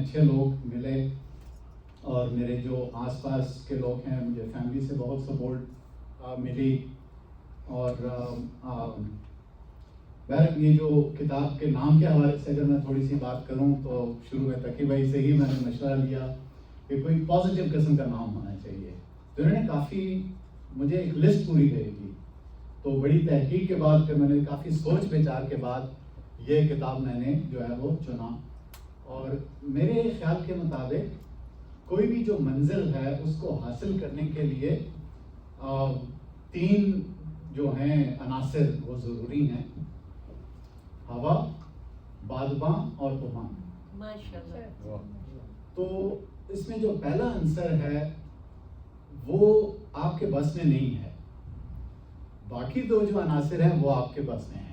اچھے لوگ ملے، اور میرے جو آس پاس کے لوگ ہیں مجھے فیملی سے بہت سپورٹ ملی. اور بہرحال یہ جو کتاب کے نام کے حوالے سے اگر میں تھوڑی سی بات کروں تو شروع میں تقی بھائی سے ہی میں نے مشورہ لیا کہ کوئی پازیٹیو قسم کا نام ہونا چاہیے. تو انہوں نے کافی مجھے ایک لسٹ پوری بھیج دی. تو بڑی تحقیق کے بعد پھر میں نے کافی سوچ بچار کے بعد یہ کتاب میں نے جو ہے وہ چنا. اور میرے خیال کے مطابق کوئی بھی جو منزل ہے اس کو حاصل کرنے کے لیے 3 جو ہیں عناصر وہ ضروری ہیں: ہوا، بادباں اور طوفان. ماشاءاللہ. تو اس میں جو پہلا عنصر ہے وہ آپ کے بس میں نہیں ہے، باقی 2 جو عناصر ہیں وہ آپ کے بس میں ہیں.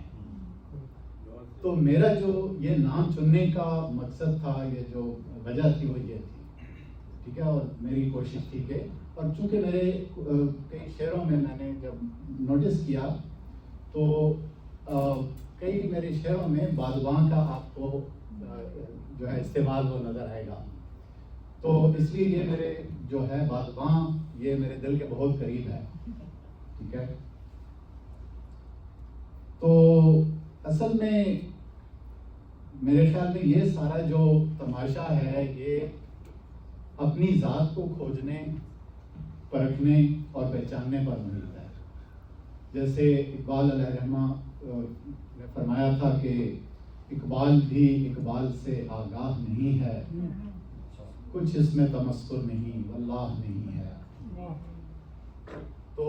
تو میرا جو یہ نام چننے کا مقصد تھا، یہ جو وجہ تھی وہ یہ تھی، ٹھیک ہے. اور میری کوشش تھی کہ، اور چونکہ میرے کئی شعروں میں نے جب نوٹس کیا تو کئی میرے شعروں میں بادباں کا آپ کو جو ہے استعمال وہ نظر آئے گا. تو اس لیے یہ میرے جو ہے بادباں یہ میرے دل کے بہت قریب ہے، ٹھیک ہے. تو اصل میں میرے خیال میں یہ سارا جو تماشا ہے یہ اپنی ذات کو کھوجنے، پرکھنے اور پہچاننے پر محیط ہے. جیسے اقبال علیہ رحمہ نے فرمایا تھا کہ اقبال بھی اقبال سے آگاہ نہیں ہے، کچھ اس میں تمسخر نہیں واللہ نہیں ہے. تو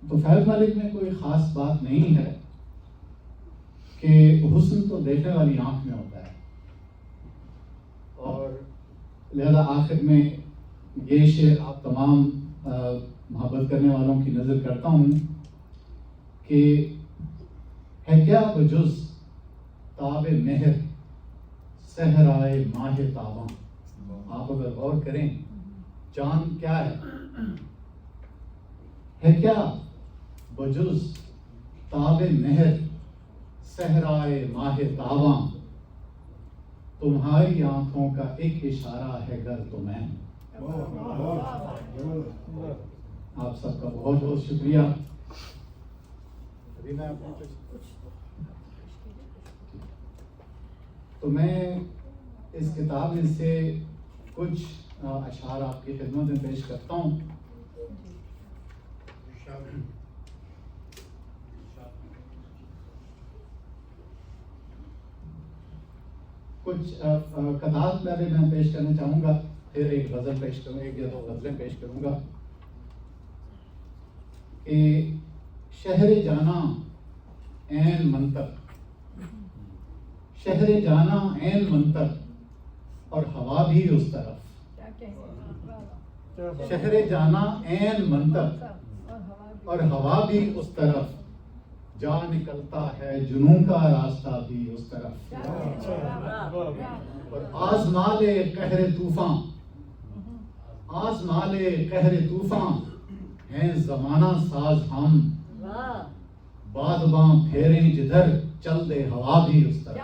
فیض ملک میں کوئی خاص بات نہیں ہے کہ حسن تو دیکھنے والی آنکھ میں ہوتا ہے. اور لہذا آخر میں یہ شعر آپ تمام محبت کرنے والوں کی نظر کرتا ہوں کہ ہے کیا بجز تاب مہر صحرائے ماہ تاباں. آپ اگر غور کریں چاند کیا ہے کیا بجز تاب مہر صحرائے ماہ تاباں، تمہاری آنکھوں کا ایک اشارہ ہے گر تو میں. آپ سب کا بہت بہت شکریہ. تو میں اس کتاب میں سے کچھ اشعار آپ کی خدمت میں پیش کرتا ہوں. کچھ قطعات میں پیش کرنا چاہوں گا، پھر ایک غزل پیش کروں گا، 1 یا 2 غزلیں پیش کروں گا. کہ شہر جانا عین منطق، شہر جانا عین منطق اور ہوا بھی اس طرف. شہر جانا عین منطق اور ہوا بھی اس طرف، جا نکلتا ہے جنوں کا راستہ بھی اس طرف. اور آزما لے قہر طوفاں، آزما لے قہر طوفاں، ہیں زمانہ ساز ہم، بادباں پھیریں جدھر چل دے ہوا بھی اس طرف.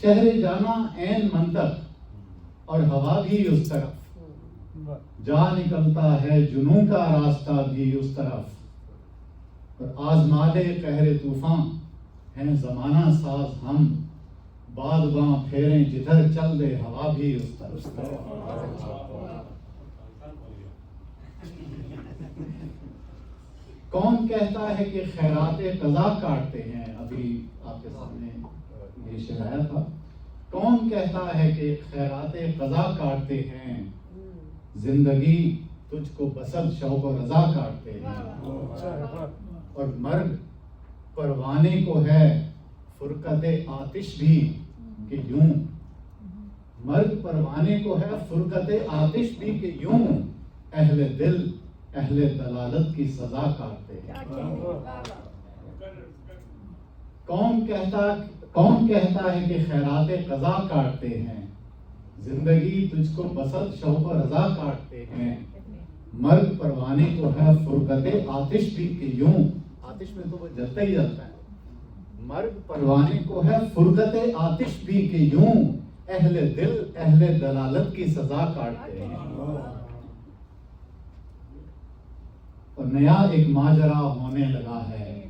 شہر جانا عین منطق اور ہوا بھی اس طرف، جا نکلتا ہے جنوں کا راستہ بھی اس طرف. اور آزمادے قہر طوفاں، ہیں زمانہ ساز ہم، بادباں پھیریں جدھر چل دے ہوا بھی اس طرف. کون کہتا ہے کہ خیرات قضا کاٹتے ہیں، ابھی آپ کے سامنے یہ شعر آیا تھا. کون کہتا ہے کہ خیرات قضا کاٹتے ہیں، زندگی تجھ کو بسط شوق و رضا کاٹتے ہیں. اور مرگ پروانے کو ہے فرقت آتش بھی کہ یوں، مرگ پروانے کو ہے فرقت آتش بھی کہ یوں، اہل دل اہل دلالت کی سزا کاٹتے ہیں. کون کہتا ہے کہ خیرات قضا کاٹتے ہیں، زندگی تجھ کو بسط شوق و رضا کاٹتے ہیں. مرگ پروانے کو ہے فرقت آتش بھی کہ یوں، آتش میں تو وہ جلتا ہی جلتا ہے، مرگ پروانے کو ہے فرقت آتش بھی کہ یوں اہل دل اہل دلالت کی سزا کاٹتے ہیں. اور نیا ایک ماجرا ہونے لگا ہے,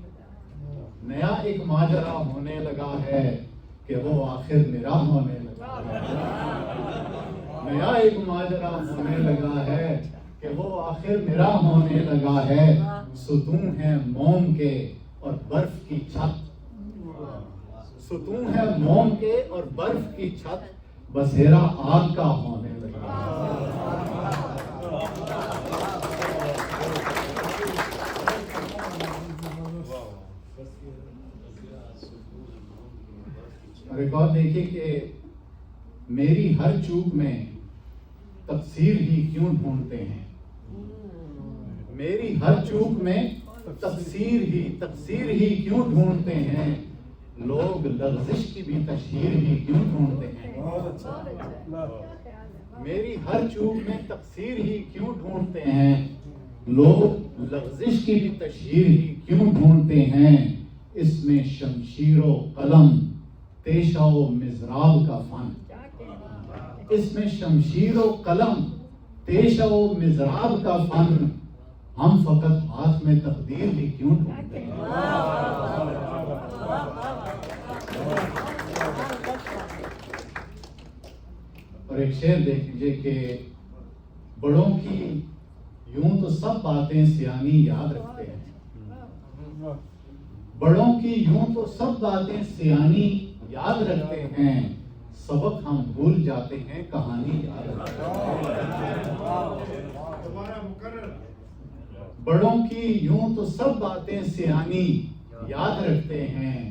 نیا ایک ماجرا ہونے لگا ہے کہ وہ آخر میرا ہونے لگا ہے. نیا ایک ماجرا ہونے لگا ہے کہ وہ آخر میرا ہونے لگا ہے. ستون ہے موم کے اور برف کی چھت, ستون ہے موم کے اور برف کی چھت, بسیرا آگ کا ہونے لگا ہے. اور ایک اور دیکھیے کہ میری ہر چوک میں تقصیر ہی کیوں ڈھونڈتے ہیں, میری ہر چوک میں تقصیر ہی کیوں ڈھونڈتے ہیں, لوگ لغزش کی بھی تشہیر ہی کیوں ڈھونڈتے ہیں. میری ہر چوک میں تقصیر ہی کیوں ڈھونڈتے ہیں, لوگ لغزش کی بھی تشہیر ہی کیوں ڈھونڈتے ہیں. اس میں شمشیر و قلم پیشہ و مضراب کا فن, اس میں شمشیر و قلم پیشہ و مضراب کا فن, ہم فقط ہاتھ میں تقدیر ہی کیوں ڈھونڈتے ہیں. اور ایک شعر دیکھ لیجئے کہ بڑوں کی یوں تو سب باتیں سیانی یاد رکھتے ہیں, بڑوں کی یوں تو سب باتیں سیانی یاد رکھتے ہیں, سبق ہم بھول جاتے ہیں کہانی یاد رکھتے ہیں. بڑوں کی یوں تو سب باتیں سیانی یاد رکھتے ہیں,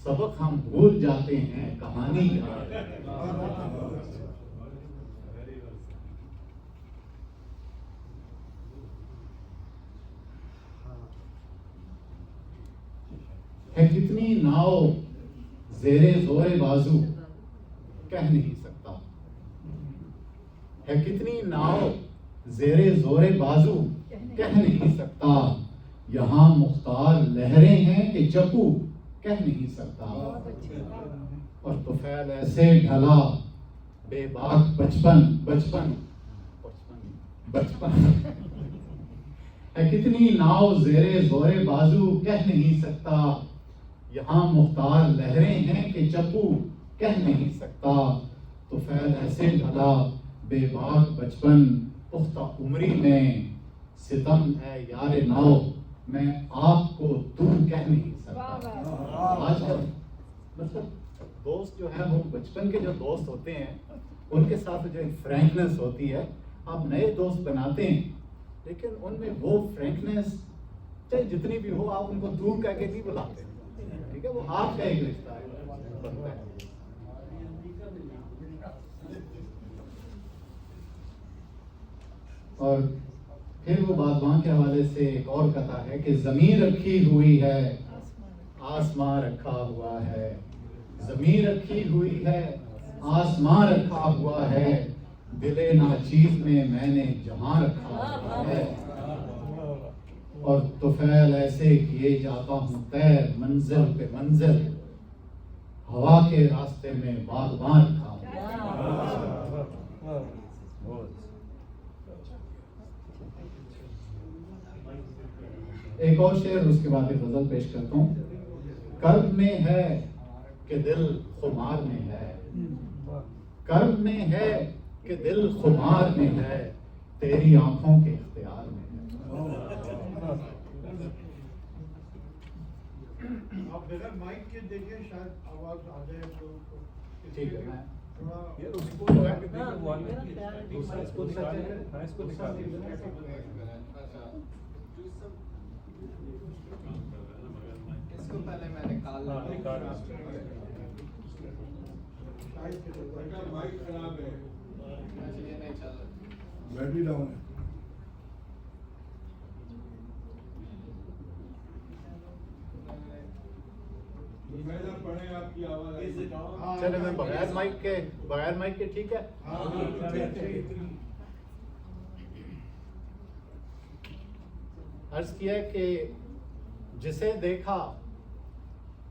سبق ہم بھول جاتے ہیں کہانی یاد رکھتے ہیں. ہے کتنی ناؤ زیر زور بازو کہہ نہیں سکتا, ہے کتنی ناؤ زیر زور بازو کہہ نہیں سکتا, یہاں مختار لہریں ہیں کہ چپو کہہ نہیں سکتا. اور طفیل ایسے ڈھلا بے باک بچپن ہے کتنی ناؤ زیر زور بازو کہہ نہیں سکتا, یہاں مختار لہریں ہیں کہ چپو کہہ نہیں سکتا. طفیل ایسے ڈھلا بے باک بچپن پختہ عمری میں, ستم ہے یار ناؤ میں آپ کو دور کہہ نہیں سکتا. آج کل مطلب دوست جو ہے وہ بچپن کے جو دوست ہوتے ہیں ان کے ساتھ جو ایک فرینکنس ہوتی ہے, آپ نئے دوست بناتے ہیں لیکن ان میں وہ فرینکنس چاہے جتنی بھی ہو آپ ان کو دور کہہ کے نہیں بلاتے, ٹھیک ہے, وہ آپ کا ایک رشتہ بنتا ہے. اور پھر وہ بادباں کے حوالے سے ایک اور کتھا ہے کہ زمین رکھی ہوئی ہے آسمان رکھا ہوا ہے, زمین رکھی ہوئی ہے آسمان رکھا ہوا ہے, دل ناچیز میں نے جہاں رکھا ہوا ہے. اور طفیل ایسے کیے جاتا ہوں تیر منزل پہ منزل, ہوا کے راستے میں باغباں رکھا ہوں. ایک اور شعر اس کے بعد ایک غزل پیش کرتا ہوں. کرب میں ہے کہ دل خمار میں ہے, کرب میں ہے کہ دل خمار میں ہے, تیری آنکھوں کے اختیار میں ہے. آپ بغیر مائک کے دیکھیں شاید آواز آ جائے تو ٹھیک ہے. اس کو پہلے میں نکال مائک خراب ہے, نہیں چل بیٹری ڈاؤن ہے. پڑھیں آپ کی آواز. چلے میں بغیر مائک کے ٹھیک ہے. عرض کیا کہ جسے دیکھا